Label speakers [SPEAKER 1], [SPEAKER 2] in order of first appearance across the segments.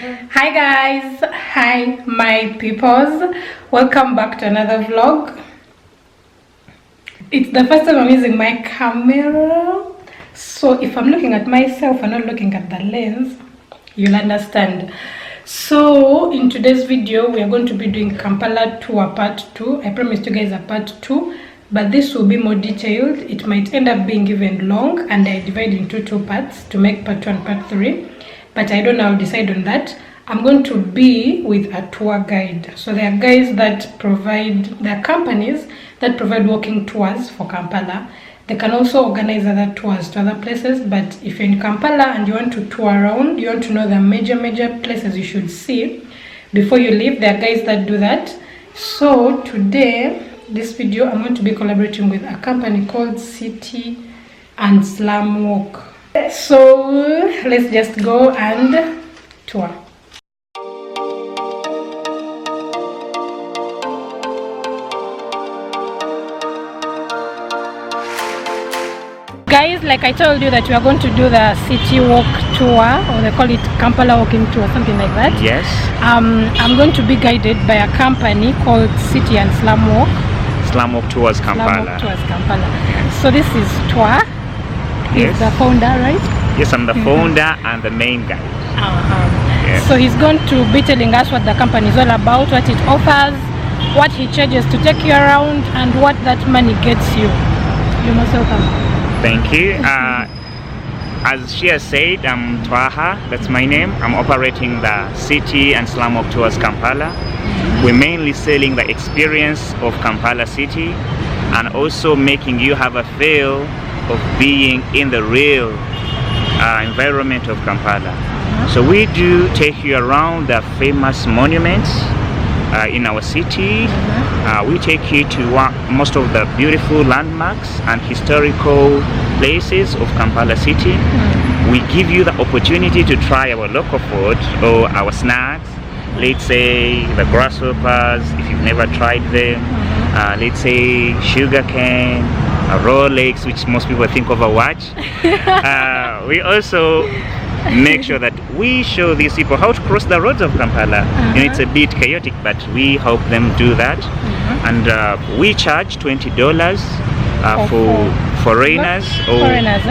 [SPEAKER 1] Hi guys, hi my peoples, welcome back to another vlog. It's the first time I'm using my camera, so if I'm looking at myself and not looking at the lens, you'll understand. So in today's video we are going to be doing Kampala tour part 2. I promised you guys a part 2, but this will be more detailed. It might end up being even long, and I divide into 2 parts to make part 2 and part 3. But I don't know, I'll decide on that. I'm going to be with a tour guide. So there are guys that provide, there are companies that provide walking tours for Kampala. They can also organize other tours to other places. But if you're in Kampala and you want to tour around, you want to know the major places you should see before you leave, there are guys that do that. So today, this video, I'm going to be collaborating with a company called City and Slum Walk. So let's just go and tour. Guys, like I told you that we are going to do the city walk tour, or they call it Kampala walking tour, something like that.
[SPEAKER 2] Yes. I'm going to be guided by a company called City and Slum Walk. Slum Walk Tours Kampala.
[SPEAKER 1] Slum Walk Tours Kampala. So this is Tour.
[SPEAKER 2] Yes.
[SPEAKER 1] He's the founder, right?
[SPEAKER 2] Yes, I'm the founder and the main guy. Yes.
[SPEAKER 1] So he's going to be telling us what the company is all about, what it offers, what he charges to take you around, and what that money gets you. You're most welcome.
[SPEAKER 2] Thank you. As she has said, I'm Twaha, that's my name. I'm operating the City and Slum Walk Tours Kampala. We're mainly selling the experience of Kampala City and also making you have a feel of being in the real environment of Kampala. So we do take you around the famous monuments in our city. We take you to most of the beautiful landmarks and historical places of Kampala City. We give you the opportunity to try our local food or our snacks. Let's say the grasshoppers, if you've never tried them. Let's say sugarcane, raw legs, which most people think of a watch. We also make sure that we show these people how to cross the roads of Kampala. You know, it's a bit chaotic, but we help them do that. And we charge $20 for foreigners. Or
[SPEAKER 1] Foreigners,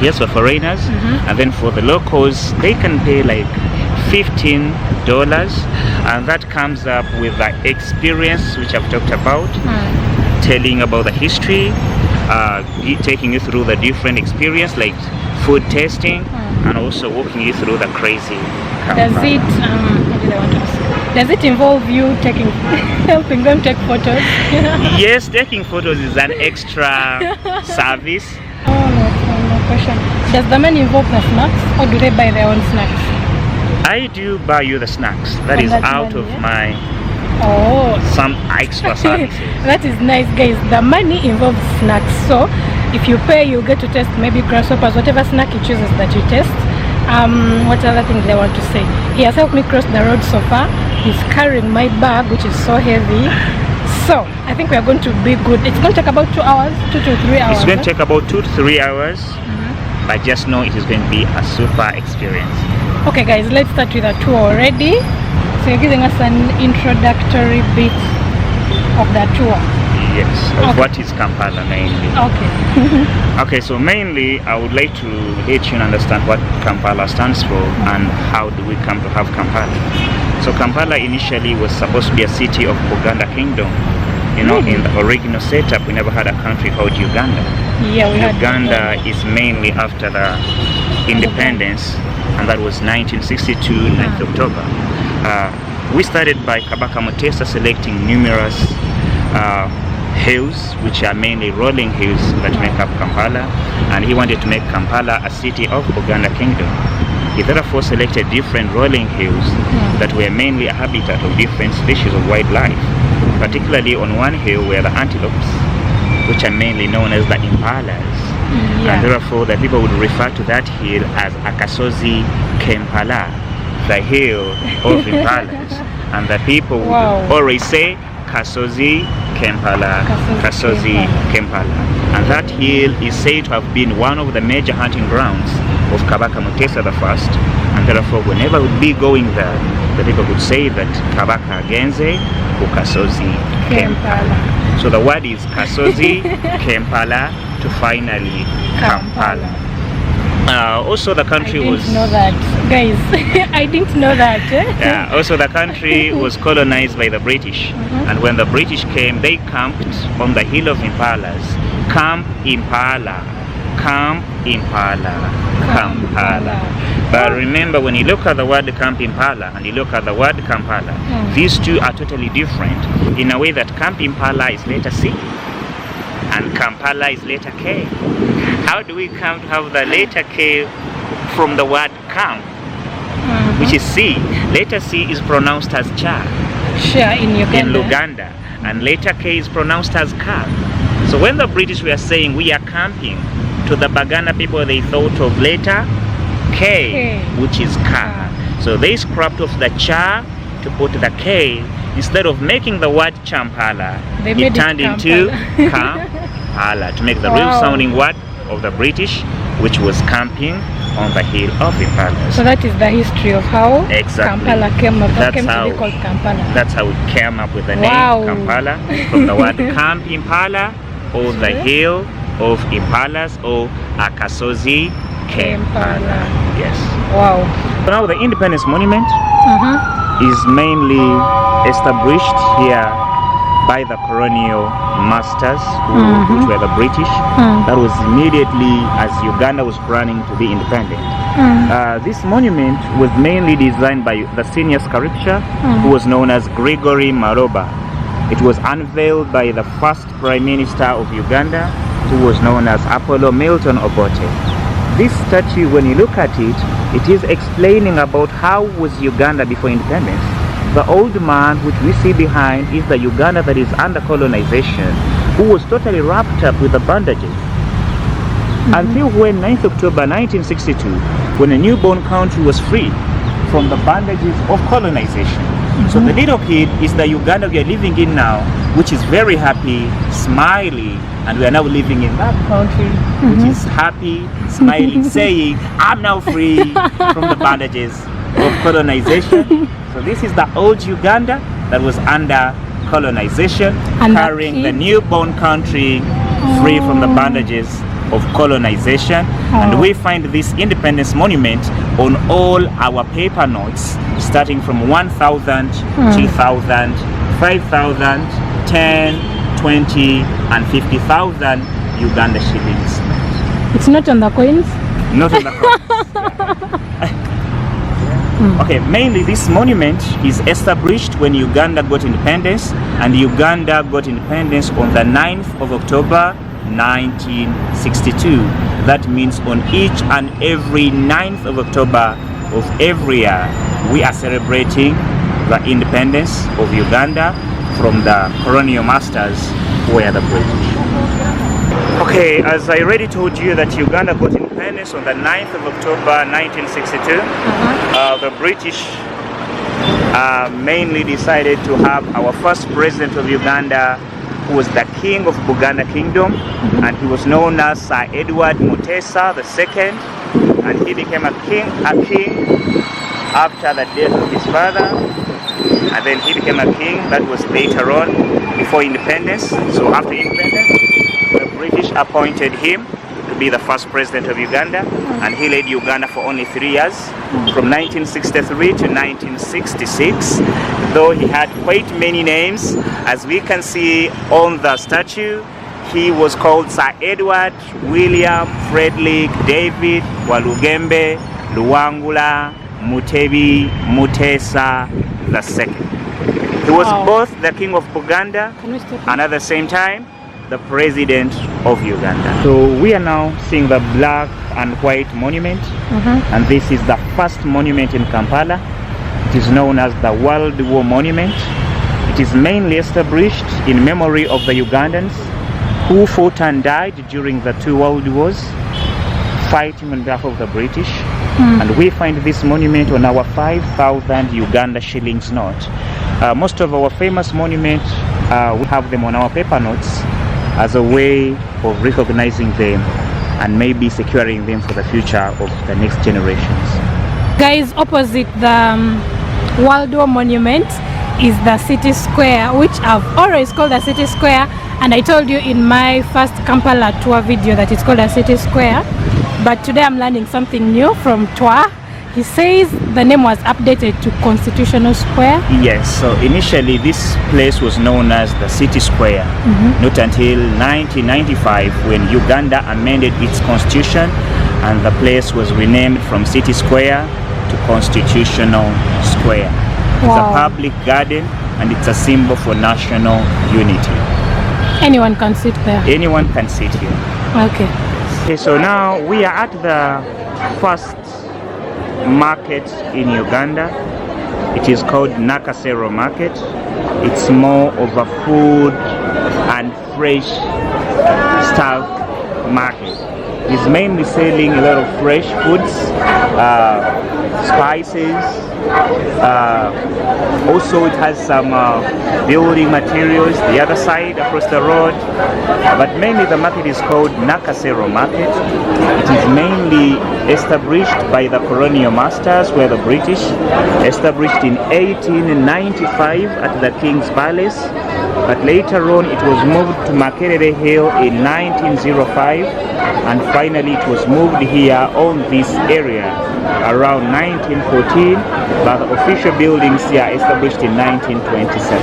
[SPEAKER 2] yes, for foreigners. And then for the locals, they can pay like $15, and that comes up with the experience which I've talked about, telling about the history, taking you through the different experience like food tasting, and also walking you through the crazy Kampala.
[SPEAKER 1] Does it involve you helping them take photos?
[SPEAKER 2] Yes, taking photos is an extra service.
[SPEAKER 1] No question. Does the money involve the snacks, or do they buy their own snacks?
[SPEAKER 2] I do buy you the snacks. That is out of my some extra services.
[SPEAKER 1] That is nice, guys. The money involves snacks. So if you pay, you get to taste maybe grasshoppers, whatever snack he chooses that you taste. What other things I want to say? He has helped me cross the road so far. He's carrying my bag, which is so heavy. So I think we are going to be good. It's going to take about 2 hours, 2 to 3 hours.
[SPEAKER 2] It's going to take about 2 to 3 hours, but just know it is going to be a super experience.
[SPEAKER 1] Okay guys, let's start with the tour already. So you're giving us an introductory bit of the tour.
[SPEAKER 2] Yes, of what is Kampala mainly.
[SPEAKER 1] Okay.
[SPEAKER 2] Okay, so mainly I would like to let you understand what Kampala stands for and how do we come to have Kampala. So Kampala initially was supposed to be a city of Uganda Kingdom. You know, in the original setup, we never had a country called Uganda.
[SPEAKER 1] Yeah, we had
[SPEAKER 2] Uganda is mainly after the independence, and that was 1962, 9th October. We started by Kabaka Mutesa selecting numerous hills, which are mainly rolling hills that make up Kampala, and he wanted to make Kampala a city of Uganda Kingdom. He therefore selected different rolling hills that were mainly a habitat of different species of wildlife. Particularly on one hill were the antelopes, which are mainly known as the impalas. And therefore the people would refer to that hill as Akasozi Kampala, the hill of impalas. And the people would always say Kasozi Kampala, Kasozi Kampala. And that hill is said to have been one of the major hunting grounds of Kabaka Mutesa I, And therefore, whenever we'd be going there, the people would say that Kabaka Genze Ukasozi Kampala. So the word is Kasozi Kampala to finally Kampala. Also the country was...
[SPEAKER 1] I didn't know that, guys. I didn't know that.
[SPEAKER 2] Yeah, also the country was colonized by the British. And when the British came, they camped on the hill of Impalas. Camp Impala, Camp Impala, Kampala. But remember, when you look at the word Camp Impala and you look at the word Kampala, these two are totally different in a way that Camp Impala is letter C and Kampala is letter K. How do we come to have the letter K from the word camp, which is C? Letter C is pronounced as cha
[SPEAKER 1] in
[SPEAKER 2] Uganda, and letter K is pronounced as ka. So when the British were saying we are camping, to the Baganda people they thought of letter K, which is ka. So they scrapped off the cha to put the K. Instead of making the word Champala, it turned into Kampala to make the real sounding word of the British, which was camping on the hill of Impala.
[SPEAKER 1] So that is the history of how Kampala came to be called Kampala.
[SPEAKER 2] That's how it came up with the name Kampala, from the word Camp Impala, or the hill of Impalas, or Akasozi Kampala. Yes.
[SPEAKER 1] Wow.
[SPEAKER 2] So now the Independence Monument is mainly established here by the colonial masters, which were the British. That was immediately as Uganda was planning to be independent. This monument was mainly designed by the senior sculptor, who was known as Gregory Maroba. It was unveiled by the first Prime Minister of Uganda, who was known as Apollo Milton Obote. This statue, when you look at it, it is explaining about how was Uganda before independence. The old man which we see behind is the Uganda that is under colonization, who was totally wrapped up with the bandages. Until when 9th October 1962, when a newborn country was freed from the bandages of colonization. So the little kid is the Uganda we are living in now, which is very happy, smiley, and we are now living in that country, which is happy, smiling, saying, I'm now free from the bandages of colonization. So this is the old Uganda that was under colonization, and carrying the newborn country free from the bandages of colonization. And we find this independence monument on all our paper notes, starting from 1,000, 2,000, 5,000, 10, 20, and 50,000 Uganda shillings.
[SPEAKER 1] It's not on the coins?
[SPEAKER 2] Not on the coins. Okay, mainly this monument is established when Uganda got independence, and Uganda got independence on the 9th of October 1962. That means on each and every 9th of October of every year, we are celebrating the independence of Uganda from the colonial masters who were the British. Okay, as I already told you that Uganda got independence on the 9th of October 1962, the British mainly decided to have our first president of Uganda, who was the king of Buganda Kingdom, and he was known as Sir Edward Mutesa II, and he became a king after the death of his father, and then he became a king that was later on before independence. So after independence, the British appointed him to be the first president of Uganda, and he led Uganda for only 3 years, from 1963 to 1966, though he had quite many names. As we can see on the statue, he was called Sir Edward William Frederick David Walugembe Luwangula Mutebi Mutesa II. He was both the king of Buganda and at the same time the president of Uganda. So we are now seeing the black and white monument, and this is the first monument in Kampala. It is known as the World War Monument. It is mainly established in memory of the Ugandans who fought and died during the 2 world wars, fighting on behalf of the British. And we find this monument on our 5,000 Uganda shillings note. Most of our famous monuments, we have them on our paper notes as a way of recognizing them and maybe securing them for the future of the next generations.
[SPEAKER 1] Guys, opposite the World War Monument is the city square, which I've always called the city square, and I told you in my first Kampala tour video that it's called a city square, but today I'm learning something new from Twa. He says the name was updated to Constitutional Square.
[SPEAKER 2] Yes, so initially this place was known as the City Square, not until 1995 when Uganda amended its constitution and the place was renamed from City Square to Constitutional Square. It's a public garden and it's a symbol for national unity.
[SPEAKER 1] Anyone can sit there?
[SPEAKER 2] Anyone can sit here.
[SPEAKER 1] Okay,
[SPEAKER 2] so now we are at the first market in Uganda. It is called Naca market. It's more of a food and fresh stuff market. It's mainly selling a lot of fresh foods, spices. Also it has some building materials the other side across the road, but mainly the market is called Naca market. It is mainly established by the colonial masters, where the British established in 1895 at the King's Palace, but later on it was moved to Makerere Hill in 1905, and finally it was moved here on this area around 1914, but the official buildings here are established in 1927.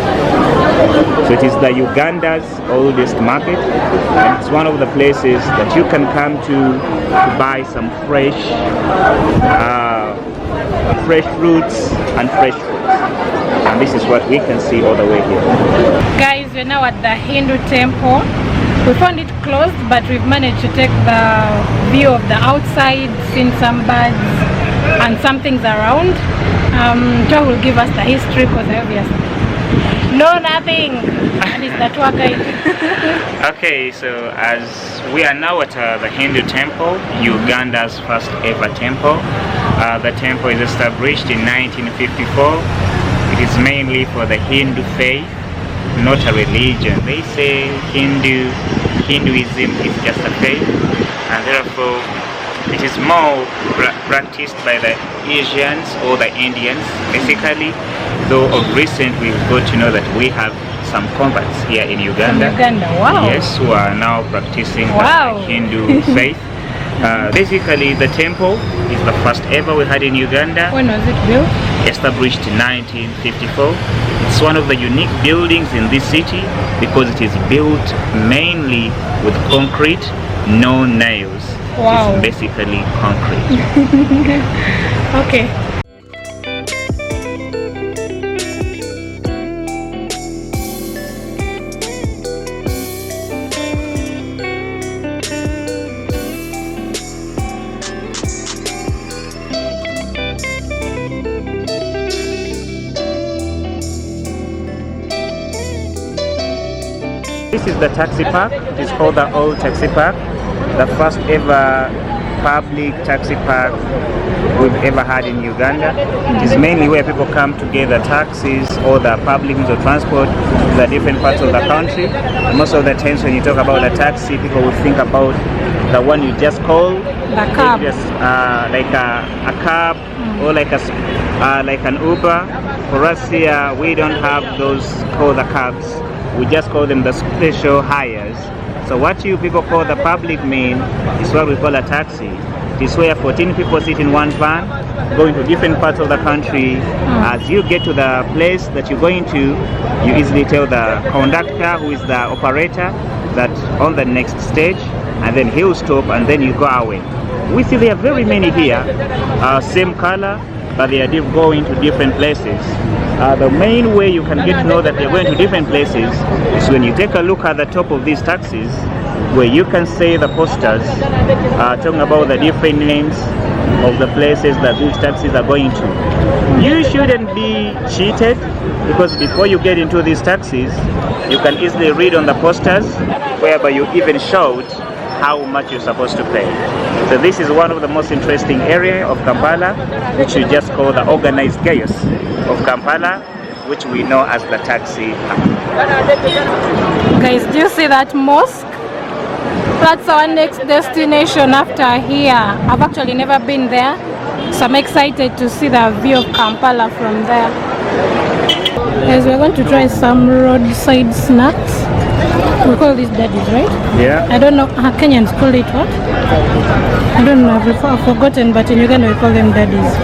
[SPEAKER 2] So it is the Uganda's oldest market, and it's one of the places that you can come to buy some fresh fruits and fresh foods. And this is what we can see all the way here.
[SPEAKER 1] guys, we're now at the Hindu temple. We found it closed, but we've managed to take the view of the outside, seen some birds and some things around. Joe will give us the history because I obviously know nothing, and it's the tour guide.
[SPEAKER 2] Okay, so as we are now at the Hindu temple, Uganda's first ever temple. The temple is established in 1954. It is mainly for the Hindu faith, not a religion. They say Hinduism is just a faith, and therefore it is more practiced by the Asians or the Indians, basically. Though of recent we've got to know that we have some converts here in Uganda.
[SPEAKER 1] Wow.
[SPEAKER 2] Yes, who are now practicing the Hindu faith. Basically, the temple is the first ever we had in Uganda.
[SPEAKER 1] When was it built?
[SPEAKER 2] Established in 1954. It's one of the unique buildings in this city because it is built mainly with concrete, no nails.
[SPEAKER 1] Wow.
[SPEAKER 2] It's basically concrete.
[SPEAKER 1] Okay.
[SPEAKER 2] This is the taxi park. It is called the Old Taxi Park. The first ever public taxi park we've ever had in Uganda. It is mainly where people come to get the taxis or the public means of transport to the different parts of the country. Most of the times when you talk about a taxi, people will think about the one you just call,
[SPEAKER 1] The cab.
[SPEAKER 2] just like a cab or like an Uber. For us here, we don't have those called the cabs. We just call them the special hires. So what you people call the public mean is what we call a taxi. It is where 14 people sit in one van, going to different parts of the country. As you get to the place that you're going to, you easily tell the conductor, who is the operator, that on the next stage, and then he'll stop and then you go away. We see there are very many here, same color, but they are going to different places. The main way you can get to know that they're going to different places is when you take a look at the top of these taxis, where you can see the posters talking about the different names of the places that these taxis are going to. You shouldn't be cheated, because before you get into these taxis, you can easily read on the posters, whereby you even showed how much you're supposed to pay. So this is one of the most interesting area of Kampala, which we just call the organized chaos of Kampala, which we know as the taxi park.
[SPEAKER 1] Guys, do you see that mosque? That's our next destination after here. I've actually never been there, So I'm excited to see the view of Kampala from there. Guys, we're going to try some roadside snacks. We call these daddies, right?
[SPEAKER 2] Yeah.
[SPEAKER 1] I don't know. Kenyans call it what? I don't know. I've forgotten, but in Uganda we call them daddies.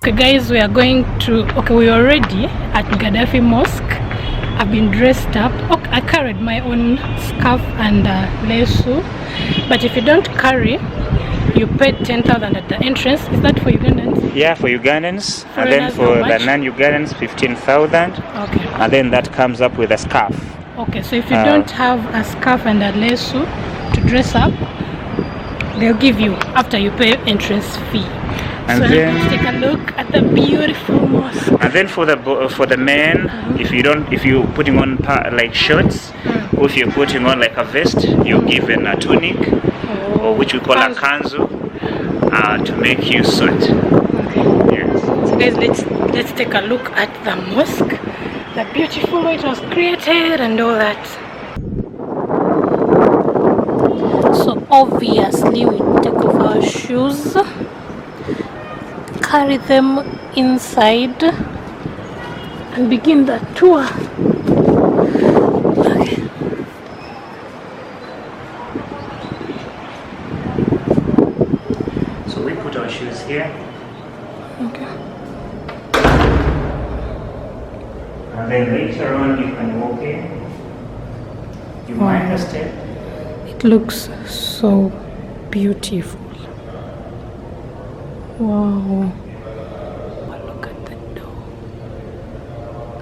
[SPEAKER 1] Okay guys, we are going to, we are already at Gaddafi Mosque. I've been dressed up. Okay, I carried my own scarf and lesu, but if you don't carry, you pay 10,000 at the entrance. Is that for Ugandans?
[SPEAKER 2] Yeah, for Ugandans. And then
[SPEAKER 1] Foreigners,
[SPEAKER 2] for
[SPEAKER 1] how much?
[SPEAKER 2] the non-Ugandans, 15,000.
[SPEAKER 1] Okay.
[SPEAKER 2] And then that comes up with a scarf.
[SPEAKER 1] Okay, so if you don't have a scarf and a lesu to dress up, they'll give you after you pay entrance fee.
[SPEAKER 2] And
[SPEAKER 1] so
[SPEAKER 2] then
[SPEAKER 1] let's take a look at the beautiful mosque.
[SPEAKER 2] And then for the men, if you're putting on like shorts, or if you're putting on like a vest, you're given a tunic, or which we call a kanzu, to make you sweat.
[SPEAKER 1] Okay.
[SPEAKER 2] Yes.
[SPEAKER 1] So guys, let's take a look at the mosque, the beautiful way it was created and all that. So obviously we take off our shoes, carry them inside and begin the tour. Okay.
[SPEAKER 2] So we put our shoes here.
[SPEAKER 1] Okay.
[SPEAKER 2] And then later on you can walk in. You mind the step?
[SPEAKER 1] It looks so beautiful. Wow. Oh, look at the door.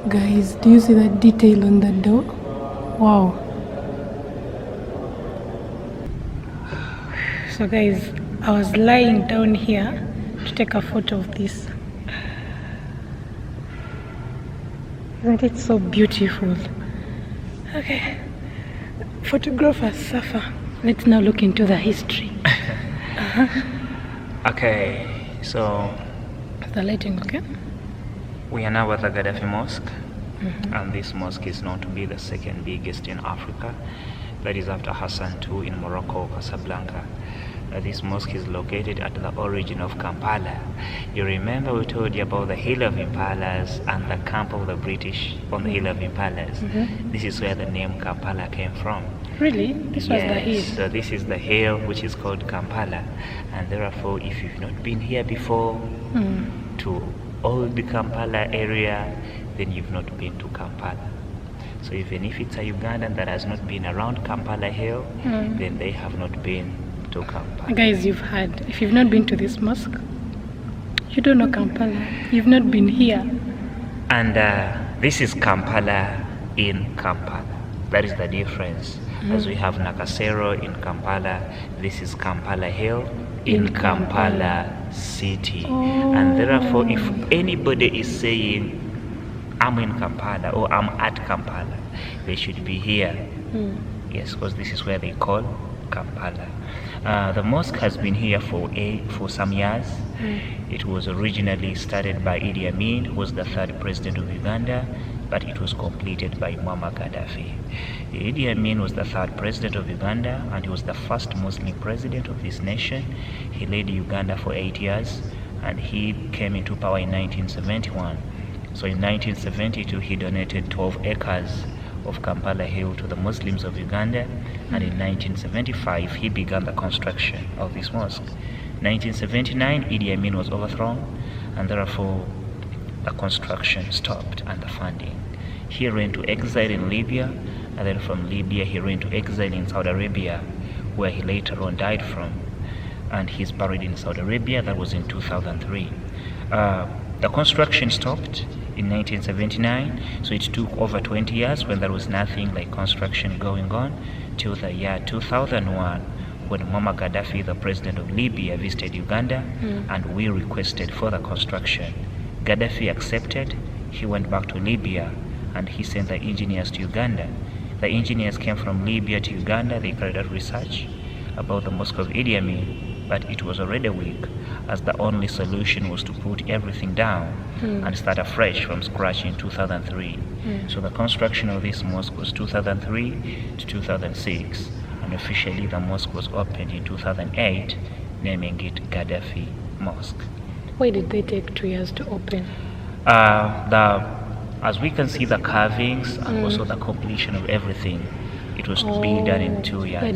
[SPEAKER 1] Guys, do you see that detail on the door? Wow. So guys, I was lying down here to take a photo of this. Isn't it so beautiful? Okay. Photographers suffer. Let's now look into the history.
[SPEAKER 2] Okay, so
[SPEAKER 1] The lighting, okay?
[SPEAKER 2] we are now at the Gaddafi Mosque, and this mosque is known to be the second biggest in Africa. That is after Hassan II in Morocco, Casablanca. This mosque is located at the origin of Kampala. You remember we told you about the Hill of Impalas and the camp of the British on the Hill of Impalas. This is where the name Kampala came from.
[SPEAKER 1] Really? This was the hill?
[SPEAKER 2] So this is the hill which is called Kampala, and therefore if you've not been here before to old Kampala area, then you've not been to Kampala. So even if it's a Ugandan that has not been around Kampala Hill, then they have not been to Kampala.
[SPEAKER 1] Guys, you've heard. If you've not been to this mosque, you don't know Kampala. You've not been here.
[SPEAKER 2] And this is Kampala in Kampala. That is the difference. As we have Naca in Kampala, this is Kampala Hill in Kampala City. And therefore, if anybody is saying, I'm in Kampala or I'm at Kampala, they should be here. Yes, because this is where they call Kampala. The mosque has been here for some years. It was originally started by Idi Amin, who was the third president of Uganda, but it was completed by Muammar Gaddafi. Idi Amin was the third president of Uganda, and he was the first Muslim president of this nation. He led Uganda for 8 years, and he came into power in 1971. So in 1972 he donated 12 acres of Kampala Hill to the Muslims of Uganda, and in 1975 he began the construction of this mosque. 1979 Idi Amin was overthrown, and therefore the construction stopped and the funding. He ran to exile in Libya, and then from Libya he ran to exile in Saudi Arabia, where he later on died from, and he's buried in Saudi Arabia. That was in 2003. The construction stopped in 1979, so it took over 20 years when there was nothing like construction going on, till the year 2001, when Muammar Gaddafi, the president of Libya, visited Uganda, and we requested for the construction. Gaddafi accepted. He went back to Libya and he sent the engineers to Uganda. The engineers came from Libya to Uganda. They carried out research about the mosque of Idi Amin, but it was already weak, as the only solution was to put everything down and start afresh from scratch in 2003. So the construction of this mosque was 2003 to 2006, and officially the mosque was opened in 2008, naming it Gaddafi Mosque.
[SPEAKER 1] Why did they take 2 years to open?
[SPEAKER 2] As we can see, the carvings and also the completion of everything, it was to be done in 2 years. The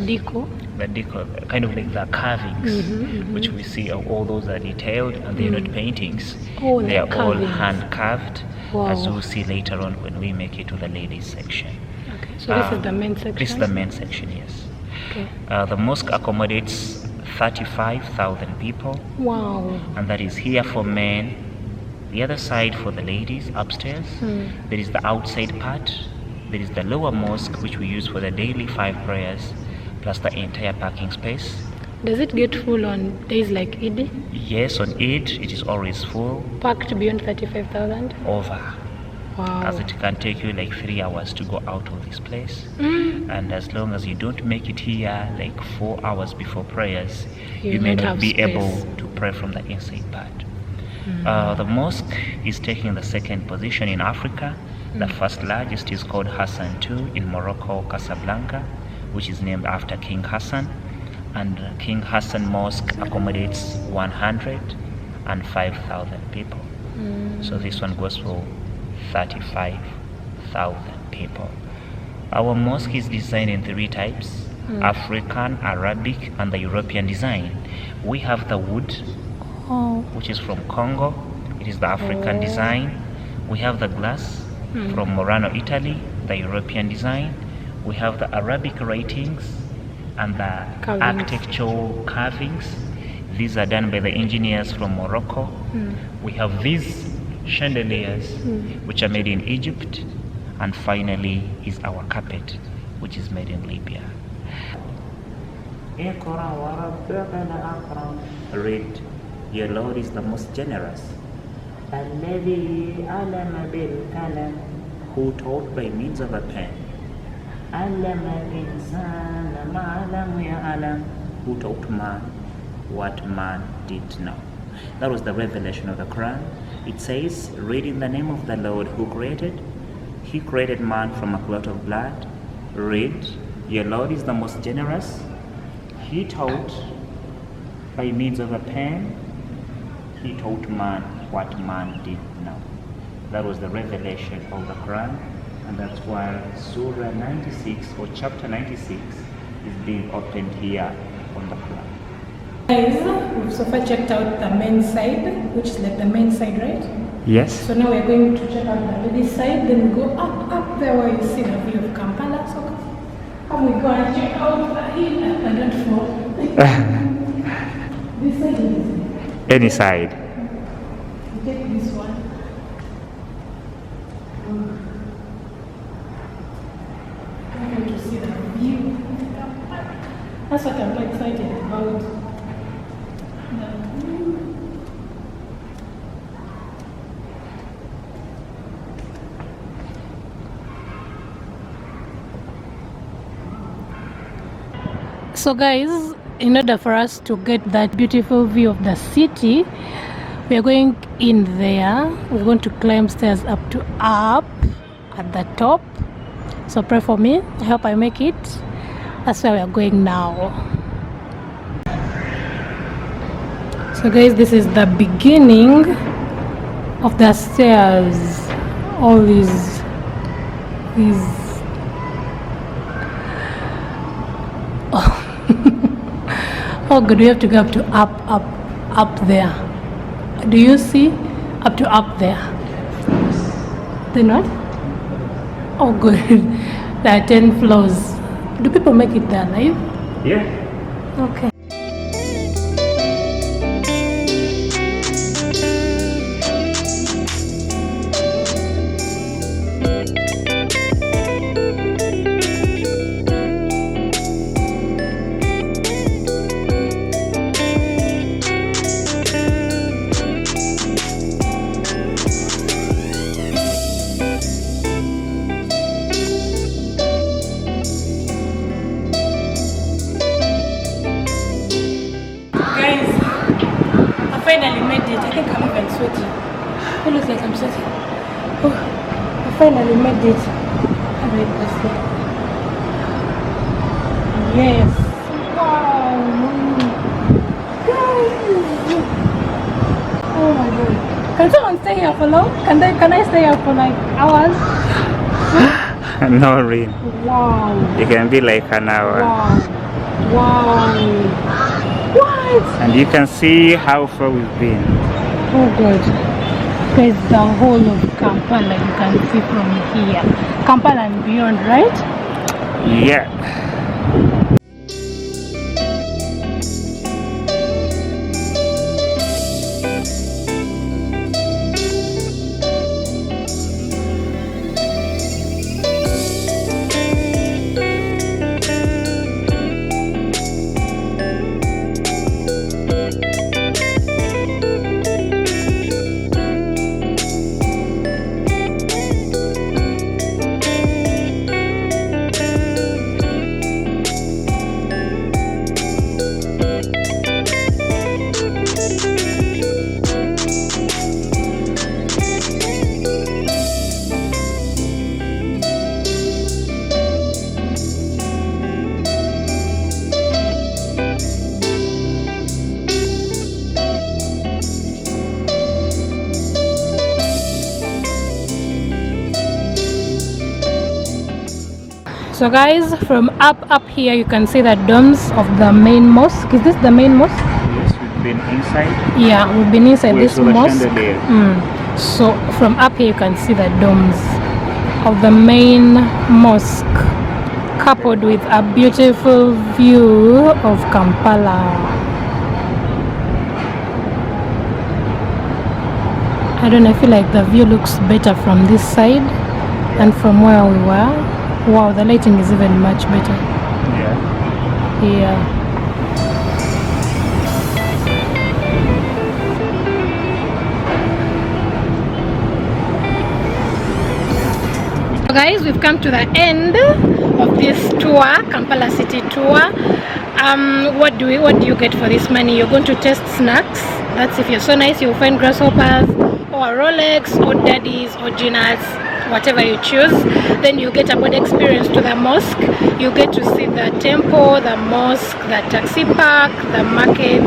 [SPEAKER 2] decor, kind of like the carvings, which we see, all those are detailed, and they're not paintings. They are all hand carved, as we'll see later on when we make it to the ladies section.
[SPEAKER 1] Okay, so this is the main section?
[SPEAKER 2] This is the main section, yes.
[SPEAKER 1] Okay.
[SPEAKER 2] The mosque accommodates 35,000 people.
[SPEAKER 1] Wow.
[SPEAKER 2] And that is here for men, the other side for the ladies upstairs. There is the outside part. There is the lower mosque, which we use for the daily 5 prayers, plus the entire parking space.
[SPEAKER 1] Does it get full on days like Eid?
[SPEAKER 2] Yes, on Eid it is always full.
[SPEAKER 1] Packed beyond 35,000?
[SPEAKER 2] Over.
[SPEAKER 1] Wow.
[SPEAKER 2] As it can take you like 3 hours to go out of this place. And as long as you don't make it here like 4 hours before prayers, you may not be able to pray from the inside part. The mosque is taking the 2nd position in Africa. The 1st largest is called Hassan II in Morocco, Casablanca, which is named after King Hassan. And King Hassan Mosque accommodates 105,000 people. So this one goes for 35,000 people. Our mosque is designed in 3 types: African, Arabic, and the European design. We have the wood, which is from Congo. It is the African design. We have the glass from Murano, Italy, the European design. We have the Arabic writings and the architectural carvings. These are done by the engineers from Morocco. We have these chandeliers, which are made in Egypt. And finally is our carpet, which is made in Libya. Read, your Lord is the most generous. Who taught by means of a pen. Who taught man what man did know. That was the revelation of the Quran. It says, read in the name of the Lord who created. He created man from a clot of blood. Read, your Lord is the most generous. He taught by means of a pen. He taught man what man did know. That was the revelation of the Quran, and that's why Surah 96 or chapter 96 is being opened here on the Quran.
[SPEAKER 1] Guys, we've so far checked out the men's side, which is like the main side, right?
[SPEAKER 2] Yes.
[SPEAKER 1] So now we're going to check out the ladies' side, then we go up there where you see the view of Kampala. So come we go and check out the hill. I don't fall. This side is
[SPEAKER 2] any side.
[SPEAKER 1] we take this one. I'm going to see the view. That's what I'm excited about. So guys, in order for us to get that beautiful view of the city, we are going in there. We're going to climb stairs up at the top. So pray for me. I hope I make it. That's where we are going now. So guys, this is the beginning of the stairs. All these oh good, we have to go up to up there. Do you see? Up to up there. Then what? Oh good. There are 10 floors. Do people make it there live?
[SPEAKER 2] Yeah.
[SPEAKER 1] Okay. Guys, I finally made it. I think I'm even sweating. It looks like I'm sweating. Oh, I finally made it. How do I press it? Yes. Wow. Guys. Oh my god. Can someone stay here for long? Can I stay here for like hours?
[SPEAKER 2] No, really.
[SPEAKER 1] Wow.
[SPEAKER 2] It can be like an hour.
[SPEAKER 1] Wow. Wow. What?
[SPEAKER 2] And you can see how far we've been.
[SPEAKER 1] Oh god. There's the whole of Kampala you can see from here. Kampala and beyond, right?
[SPEAKER 2] Yeah.
[SPEAKER 1] So guys, from up here you can see the domes of the main mosque. Is this the main mosque?
[SPEAKER 2] Yes, we've been inside.
[SPEAKER 1] Yeah, we've been inside
[SPEAKER 2] We
[SPEAKER 1] this
[SPEAKER 2] saw the
[SPEAKER 1] mosque.
[SPEAKER 2] chandelier.
[SPEAKER 1] So from up here you can see the domes of the main mosque, coupled with a beautiful view of Kampala. I don't know, I feel like the view looks better from this side than from where we were. Wow, the lighting is even much better.
[SPEAKER 2] Yeah.
[SPEAKER 1] Yeah. So guys, we've come to the end of this tour, Kampala city tour. What do you get for this money? You're going to taste snacks. That's if you're so nice, you'll find grasshoppers or Rolex or daddies or Ginas, whatever you choose. Then you get a good experience to the mosque. You get to see the temple, the mosque, the taxi park, the markets,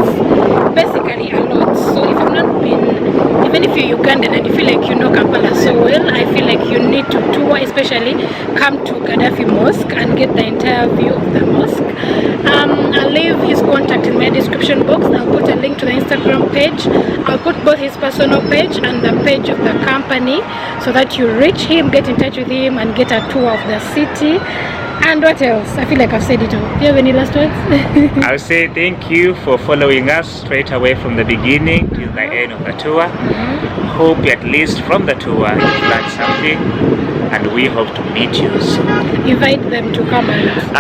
[SPEAKER 1] basically a lot. So if you've not been, even if you're Ugandan and you feel like you know Kampala so well, I feel like you need to tour, especially come to Gaddafi Mosque and get the entire view of the mosque. I'll leave his contact in my description box. I'll put a link to the Instagram page. I'll put both his personal page and the page of the company so that you reach him, get in touch with him and get a tour of the city. And what else? I feel like I've said it all. Do you have any last words?
[SPEAKER 2] I'll say thank you for following us straight away from the beginning to the end of the tour. Hope at least from the tour you learned something, and we hope to meet you soon.
[SPEAKER 1] Invite them to come and...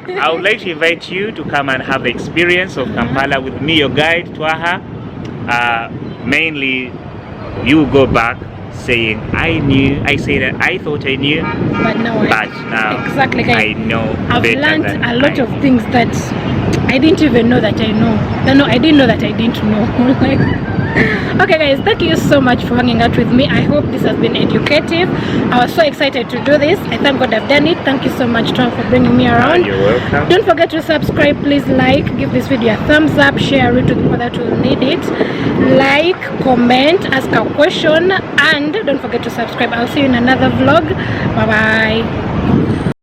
[SPEAKER 2] I would like to invite you to come and have the experience of Kampala with me, your guide, Twaha. Mainly, you go back saying, I thought I knew,
[SPEAKER 1] but now exactly,
[SPEAKER 2] I know.
[SPEAKER 1] I've learned a lot of things that I didn't even know that I know. No, I didn't know that I didn't know. Like, Okay guys, thank you so much for hanging out with me. I hope this has been educative. I was so excited to do this. I thank God I've done it. Thank you so much, Tom, for bringing me around.
[SPEAKER 2] You're welcome.
[SPEAKER 1] Don't forget to subscribe. Please like, give this video a thumbs up, share it to people that will need it. Like, comment, ask a question, and don't forget to subscribe. I'll see you in another vlog. Bye bye.